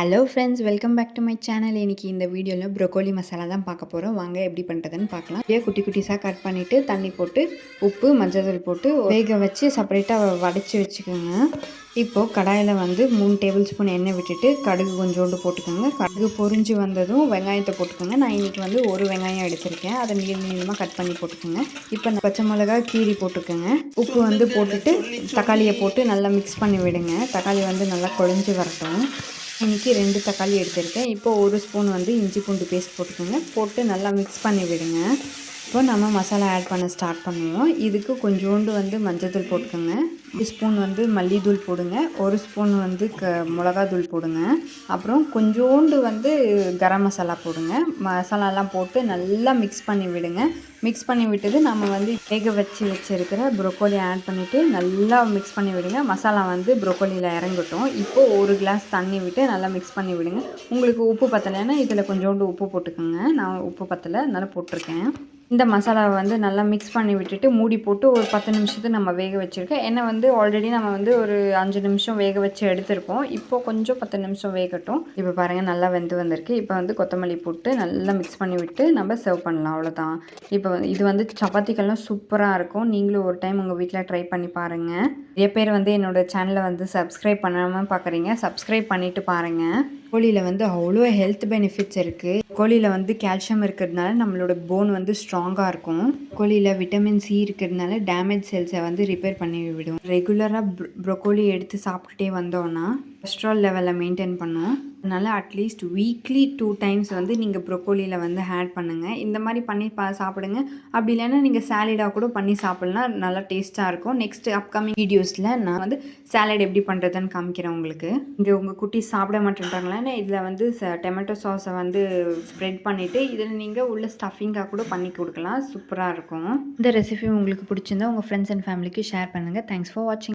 Hello friends, welcome back to my channel. இன்றைக்கி இந்த வீடியோவில் ப்ரோக்கோலி மசாலா தான் பார்க்க போகிறோம். வாங்க எப்படி பண்ணுறதுன்னு பார்க்கலாம். அப்படியே குட்டி குட்டிஸாக கட் பண்ணிவிட்டு தண்ணி போட்டு உப்பு மஞ்சள் போட்டு வேக வச்சு செப்பரேட்டாக வடைச்சி வச்சுக்கோங்க. இப்போது கடாயில் வந்து 3 டேபிள் ஸ்பூன் எண்ணெய் விட்டுட்டு கடுகு கொஞ்சோண்டு போட்டுக்கோங்க. கடுகு பொரிஞ்சு வந்ததும் வெங்காயத்தை போட்டுக்கோங்க. நான் இன்றைக்கி வந்து ஒரு வெங்காயம் எடுத்திருக்கேன். அதை நீளமாக கட் பண்ணி போட்டுக்கோங்க. இப்போ பச்சை மிளகா கீரி போட்டுக்கோங்க. உப்பு வந்து போட்டுட்டு தக்காளியை போட்டு நல்லா மிக்ஸ் பண்ணி விடுங்க. தக்காளி வந்து நல்லா குழஞ்சி வரட்டும். இன்றைக்கி 2 தக்காளி எடுத்திருக்கேன். இப்போ 1 ஸ்பூன் வந்து இஞ்சி பூண்டு பேஸ்ட் போட்டுக்கோங்க. போட்டு நல்லா மிக்ஸ் பண்ணி விடுங்க. இப்போ நம்ம மசாலா ஆட் பண்ண ஸ்டார்ட் பண்ணுவோம். இதுக்கு கொஞ்சோண்டு வந்து மஞ்சள்தூள் போட்டுக்கோங்க. 1 ஸ்பூன் வந்து மல்லித்தூள் போடுங்க. 1 ஸ்பூன் வந்து மிளகாத்தூள் போடுங்க. அப்புறம் கொஞ்சோண்டு வந்து கரம் மசாலா போடுங்க. மசாலாலாம் போட்டு நல்லா மிக்ஸ் பண்ணி விடுங்க. மிக்ஸ் பண்ணி விட்டது நம்ம வந்து வேக வச்சுருக்கிற ப்ரோக்கோலி ஆட் பண்ணிவிட்டு நல்லா மிக்ஸ் பண்ணி விடுங்க. மசாலா வந்து ப்ரோக்கோலியில் இறங்கட்டும். இப்போது 1 கிளாஸ் தண்ணி விட்டு நல்லா மிக்ஸ் பண்ணி விடுங்க. உங்களுக்கு உப்பு பத்தலைன்னா இதில் கொஞ்சோண்டு உப்பு போட்டுக்கோங்க. நான் உப்பு பத்தலை அதனால் போட்டிருக்கேன். இந்த மசாலாவை வந்து நல்லா மிக்ஸ் பண்ணி விட்டுட்டு மூடி போட்டு ஒரு 10 நிமிஷத்துக்கு நம்ம வேக வச்சுருக்கேன். ஏன்னா வந்து ஆல்ரெடி நம்ம வந்து ஒரு 5 நிமிஷம் வேக வச்சு எடுத்திருக்கோம். இப்போது கொஞ்சம் 10 நிமிஷம் வேகட்டும். இப்போ பாருங்கள் நல்லா வெந்து வந்திருக்கு. இப்போ வந்து கொத்தமல்லி போட்டு நல்லா மிக்ஸ் பண்ணி விட்டு நம்ம சர்வ் பண்ணலாம். அவ்வளோதான். இப்போ இது வந்து சப்பாத்திக்கெல்லாம் சூப்பராக இருக்கும். நீங்களும் ஒரு டைம் உங்கள் வீட்டில் ட்ரை பண்ணி பாருங்கள். நிறைய பேர் வந்து என்னோடய சேனலை வந்து சப்ஸ்கிரைப் பண்ணாமல் பார்க்குறீங்க. சப்ஸ்கிரைப் பண்ணிவிட்டு பாருங்கள். கோழியில் வந்து அவ்வளோ ஹெல்த் பெனிஃபிட்ஸ் இருக்குது. கோழியில் வந்து கால்சியம் இருக்கிறதுனால நம்மளோட போன் வந்து ஸ்ட்ராங்காக இருக்கும். கோழியில் விட்டமின் சி இருக்கிறதுனால டேமேஜ் செல்ஸை வந்து ரிப்பேர் பண்ணி விடும். ரெகுலராக ப்ரோக்கோலி எடுத்து சாப்பிட்டுட்டே வந்தோன்னா கொலஸ்ட்ரால் லெவலை மெயின்டைன் பண்ணும். அதனால் அட்லீஸ்ட் வீக்லி 2 டைம்ஸ் வந்து நீங்கள் ப்ரோக்கோலியில் வந்து ஆட் பண்ணுங்கள். இந்த மாதிரி பண்ணி சாப்பிடுங்க. அப்படி இல்லைன்னா நீங்கள் சாலடாக கூட பண்ணி சாப்பிட்லாம். நல்லா டேஸ்ட்டாக இருக்கும். நெக்ஸ்ட் அப்கமிங் வீடியோஸில் நான் வந்து சாலட் எப்படி பண்ணுறதுன்னு காமிக்கிறேன் உங்களுக்கு. இங்கே உங்கள் குட்டி சாப்பிட மாட்டேன்றாங்களா, இதில் வந்து டொமேட்டோ சாஸை வந்து ஸ்ப்ரெட் பண்ணிவிட்டு இதில் நீங்கள் உள்ள ஸ்டஃபிங்காக கூட பண்ணி கொடுக்கலாம். சூப்பராக இருக்கும். இந்த ரெசிபி உங்களுக்கு பிடிச்சிருந்தா உங்கள் ஃப்ரெண்ட்ஸ் அண்ட் ஃபேமிலிக்கு ஷேர் பண்ணுங்கள். தேங்க்ஸ் ஃபார் வாட்சிங்.